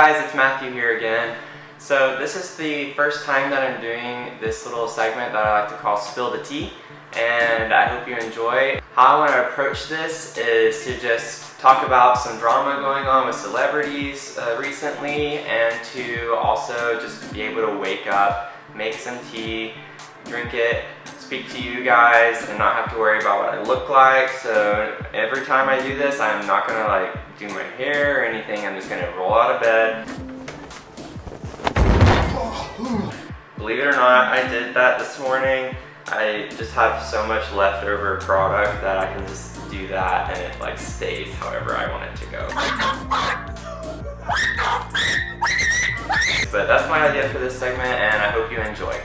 guys, it's Matthew here again. So this is the first time that I'm doing this little segment that I like to call Spill the Tea, and I hope you enjoy. How I want to approach this is to just talk about some drama going on with celebrities recently, and to also just be able to wake up, make some tea, drink it, speak to you guys, and not have to worry about what I look like. So every time I do this, I'm not gonna like do my hair or anything. I'm just gonna roll out of bed. Believe it or not, I did that this morning. I just have so much leftover product that I can just do that and it like stays however I want it to go. But that's my idea for this segment, and I hope you enjoy.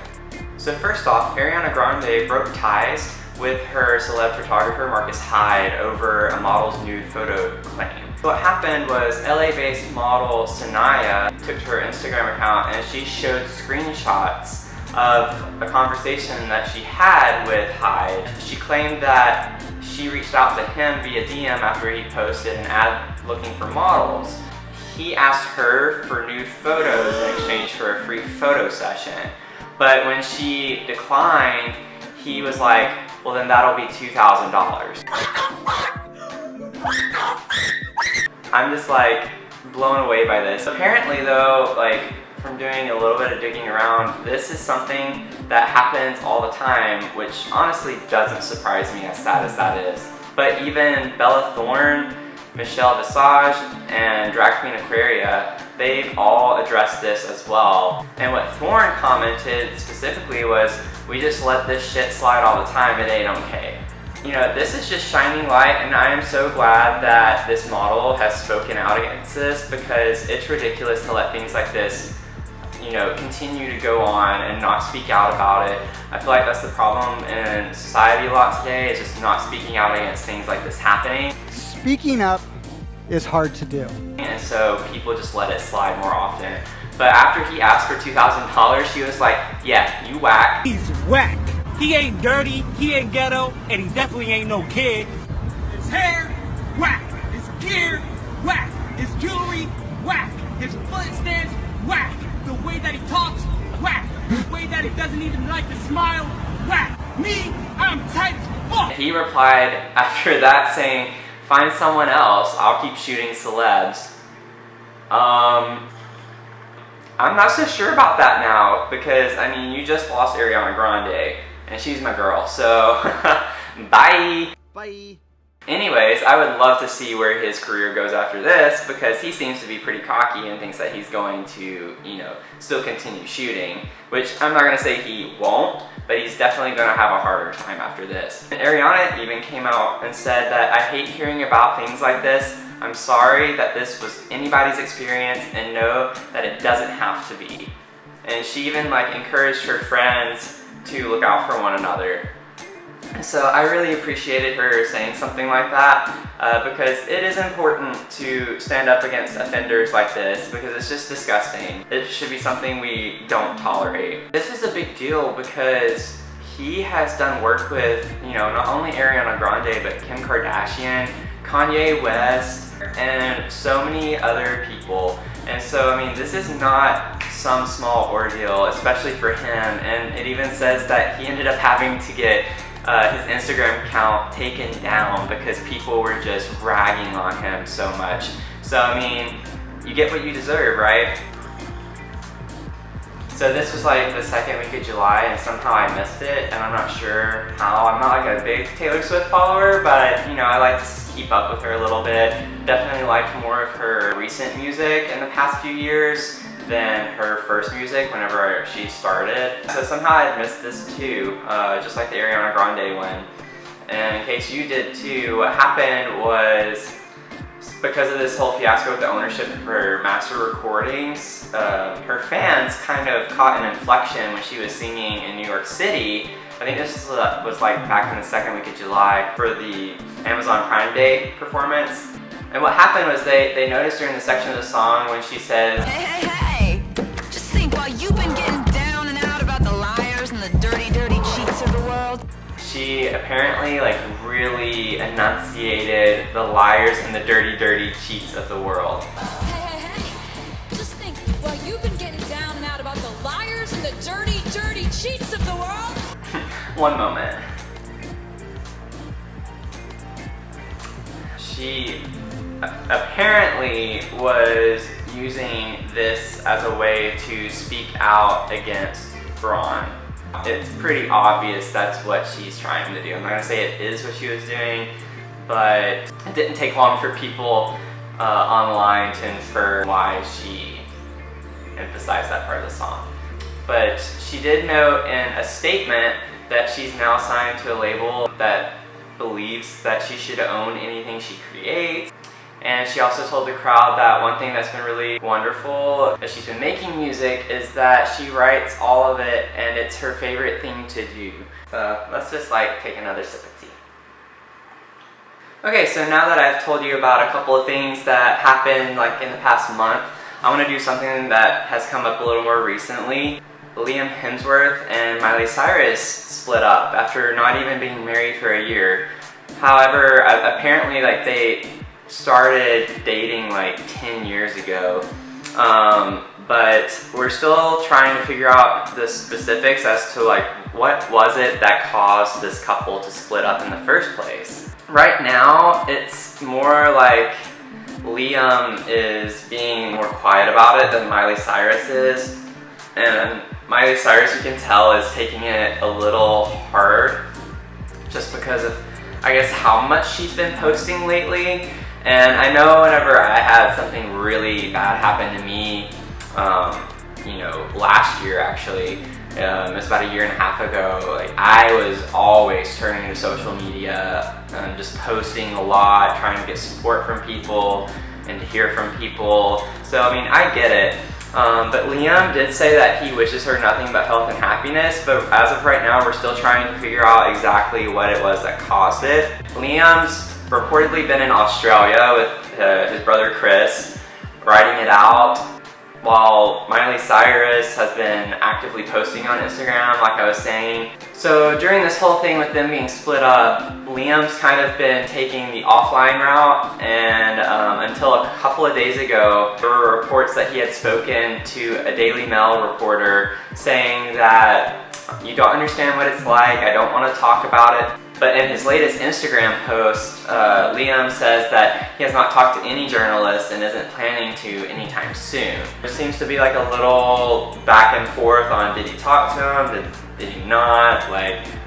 So first off, Ariana Grande broke ties with her celeb photographer Marcus Hyde over a model's nude photo claim. What happened was LA-based model Sanaya took to her Instagram account and she showed screenshots of a conversation that she had with Hyde. She claimed that she reached out to him via DM after he posted an ad looking for models. He asked her for nude photos in exchange for a free photo session. But when she declined, he was like, well then that'll be $2,000. I'm just like blown away by this. Apparently though, like from doing a little bit of digging around, this is something that happens all the time, which honestly doesn't surprise me, as sad as that is. But even Bella Thorne, Michelle Visage, and Drag Queen Aquaria, they've all addressed this as well. And what Thorne commented specifically was, we just let this shit slide all the time, it ain't okay. You know, this is just shining light, and I am so glad that this model has spoken out against this, because it's ridiculous to let things like this, you know, continue to go on and not speak out about it. I feel like that's the problem in society a lot today, is just not speaking out against things like this happening. Speaking up is hard to do. And so people just let it slide more often. But after he asked for $2,000, she was like, yeah, you whack. He's whack. He ain't dirty, he ain't ghetto, and he definitely ain't no kid. His hair, whack. His gear, whack. His jewelry, whack. His foot stance, whack. The way that he talks, whack. The way that he doesn't even like to smile, whack. Me, I'm tight as fuck. He replied after that saying, find someone else, I'll keep shooting celebs. I'm not so sure about that now, because I mean, you just lost Ariana Grande, and she's my girl, so bye! Bye! Anyways, I would love to see where his career goes after this, because he seems to be pretty cocky and thinks that he's going to, you know, still continue shooting, which I'm not going to say he won't, but he's definitely going to have a harder time after this. And Ariana even came out and said that, I hate hearing about things like this. I'm sorry that this was anybody's experience, and know that it doesn't have to be. And she even like encouraged her friends to look out for one another. So I really appreciated her saying something like that, because it is important to stand up against offenders like this, because it's just disgusting. It should be something we don't tolerate. This is a big deal because he has done work with, you know, not only Ariana Grande, but Kim Kardashian, Kanye West, and so many other people. And so, I mean, this is not some small ordeal, especially for him. And it even says that he ended up having to get his Instagram account taken down because people were just ragging on him so much. So, I mean, you get what you deserve, right? So this was like the second week of July, and somehow I missed it, and I'm not sure how. I'm not like a big Taylor Swift follower, but you know, I like to keep up with her a little bit. Definitely liked more of her recent music in the past few years than her first music whenever she started. So somehow I missed this too, just like the Ariana Grande one. And in case you did too, what happened was, because of this whole fiasco with the ownership of her master recordings, her fans kind of caught an inflection when she was singing in New York City. I think this was like back in the second week of July for the Amazon Prime Day performance. And what happened was they noticed during the section of the song when she says, Hey, hey, hey! Just think, while you've been getting down and out about the liars and the dirty, dirty cheats of the world, she apparently like really enunciated the liars and the dirty, dirty cheats of the world. hey, hey, hey! Just One moment. She apparently was using this as a way to speak out against Braun. It's pretty obvious that's what she's trying to do. I'm not gonna say it is what she was doing, but it didn't take long for people online to infer why she emphasized that part of the song. But she did note in a statement that she's now signed to a label that believes that she should own anything she creates. And she also told the crowd that one thing that's been really wonderful as she's been making music is that she writes all of it and it's her favorite thing to do. Let's just take another sip of tea. Okay, so now that I've told you about a couple of things that happened in the past month, I want to do something that has come up a little more recently. Liam Hemsworth and Miley Cyrus split up after not even being married for a year. However, apparently they started dating 10 years ago, but we're still trying to figure out the specifics as to what was it that caused this couple to split up in the first place. Right now, it's more like Liam is being more quiet about it than Miley Cyrus is, and Miley Cyrus, you can tell, is taking it a little hard just because of, I guess, how much she's been posting lately. And I know whenever I had something really bad happen to me, last year actually, it was about a year and a half ago, I was always turning to social media, just posting a lot, trying to get support from people and to hear from people. So, I get it. But Liam did say that he wishes her nothing but health and happiness, but as of right now, we're still trying to figure out exactly what it was that caused it. Liam's reportedly been in Australia with his brother Chris, writing it out, while Miley Cyrus has been actively posting on Instagram, like I was saying. So during this whole thing with them being split up, Liam's kind of been taking the offline route, and until a couple of days ago, there were reports that he had spoken to a Daily Mail reporter saying that you don't understand what it's like, I don't want to talk about it. But in his latest Instagram post, Liam says that he has not talked to any journalist and isn't planning to anytime soon. There seems to be a little back and forth on, did he talk to him, did he not,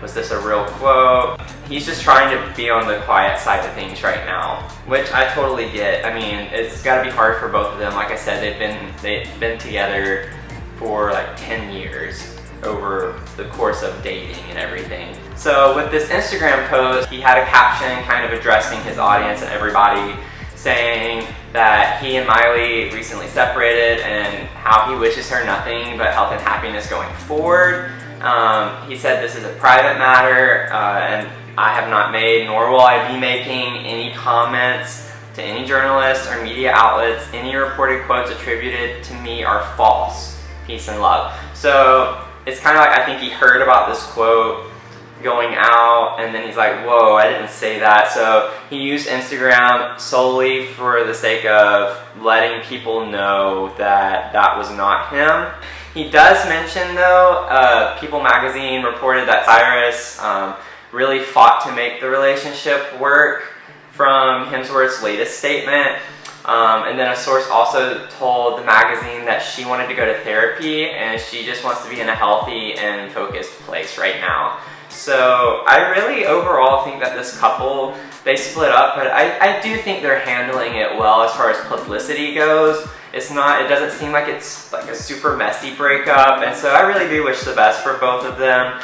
was this a real quote? He's just trying to be on the quiet side of things right now, which I totally get. It's gotta be hard for both of them. Like I said, they've been together for 10 years over the course of dating and everything. So with this Instagram post, he had a caption kind of addressing his audience and everybody, saying that he and Miley recently separated and how he wishes her nothing but health and happiness going forward. He said this is a private matter and I have not made, nor will I be making, any comments to any journalists or media outlets. Any reported quotes attributed to me are false. Peace and love. So it's kind of I think he heard about this quote going out and then he's like, whoa, I didn't say that. So he used Instagram solely for the sake of letting people know that that was not him. He does mention though, People magazine reported that Cyrus really fought to make the relationship work from Hemsworth's latest statement. And then a source also told the magazine that she wanted to go to therapy and she just wants to be in a healthy and focused place right now. So I really overall think that this couple, they split up, but I do think they're handling it well as far as publicity goes. It doesn't seem like it's a super messy breakup, and so I really do wish the best for both of them.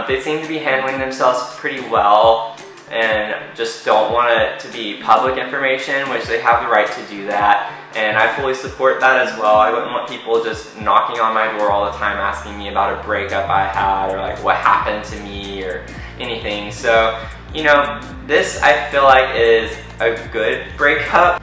They seem to be handling themselves pretty well and just don't want it to be public information, which they have the right to do that, and I fully support that as well. I wouldn't want people just knocking on my door all the time asking me about a breakup I had or what happened to me or anything. So, this I feel like is a good breakup,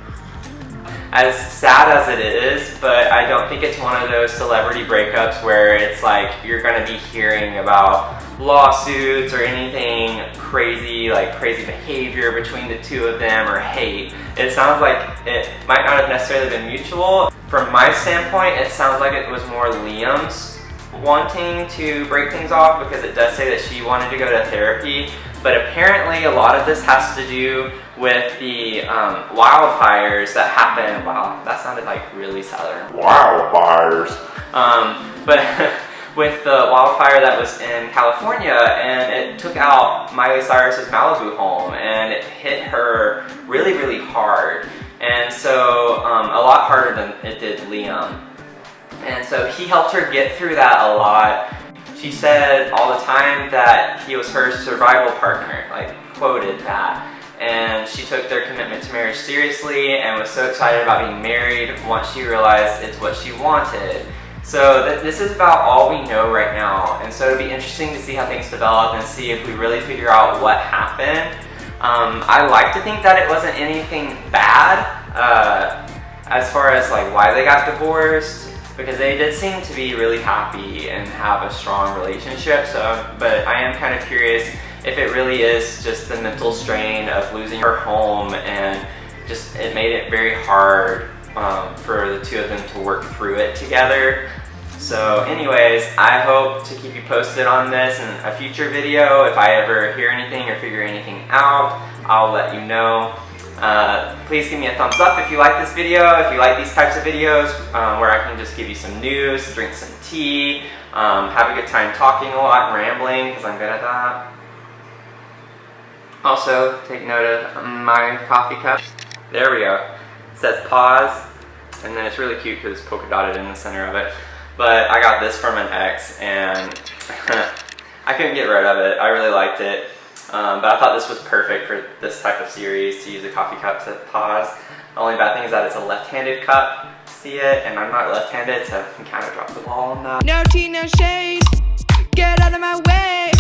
as sad as it is, but I don't think it's one of those celebrity breakups where it's you're gonna be hearing about lawsuits or anything crazy, crazy behavior between the two of them or hate. It sounds like it might not have necessarily been mutual. From my standpoint, it sounds like it was more Liam's wanting to break things off because it does say that she wanted to go to therapy, but apparently a lot of this has to do with the wildfires that happened. Wow, that sounded like really southern. Wildfires. But with the wildfire that was in California, and it took out Miley Cyrus's Malibu home, and it hit her really, really hard. And so a lot harder than it did Liam. And so he helped her get through that a lot. She said all the time that he was her survival partner, like quoted that. And she took their commitment to marriage seriously and was so excited about being married once she realized it's what she wanted. So this is about all we know right now. And so it'll be interesting to see how things develop and see if we really figure out what happened. I like to think that it wasn't anything bad as far as like why they got divorced, because they did seem to be really happy and have a strong relationship. But I am kind of curious if it really is just the mental strain of losing her home, and just it made it very hard for the two of them to work through it together. So anyways, I hope to keep you posted on this in a future video. If I ever hear anything or figure anything out, I'll let you know. Please give me a thumbs up if you like this video, if you like these types of videos where I can just give you some news, drink some tea, have a good time talking a lot and rambling, because I'm good at that. Also, take note of my coffee cup. There we go. It says pause, and then it's really cute because it's polka dotted in the center of it. But I got this from an ex, and I couldn't get rid of it. I really liked it. But I thought this was perfect for this type of series, to use a coffee cup to pause. The only bad thing is that it's a left-handed cup. See it? And I'm not left-handed, so I can kind of drop the ball on that. No tea, no shade. Get out of my way.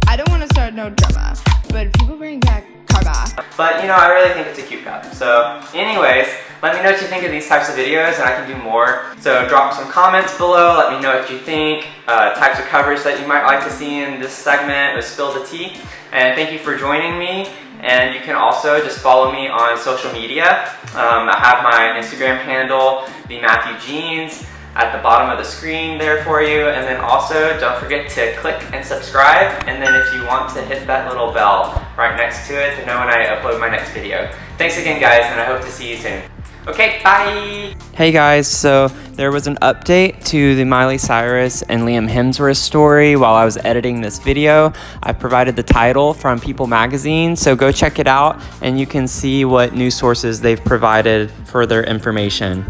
I don't want to start no drama, but people bring back karma. But you know, I really think it's a cute cup. So anyways, let me know what you think of these types of videos, and I can do more. So drop some comments below, let me know what you think, types of coverage that you might like to see in this segment with Spill the Tea. And thank you for joining me. And you can also just follow me on social media. I have my Instagram handle, thematthewjeans, at the bottom of the screen there for you. And then also don't forget to click and subscribe, and then if you want to hit that little bell right next to it to know when I upload my next video. Thanks again guys, and I hope to see you soon. Okay, bye! Hey guys, so there was an update to the Miley Cyrus and Liam Hemsworth story while I was editing this video. I provided the title from People magazine, so go check it out and you can see what news sources they've provided for their information.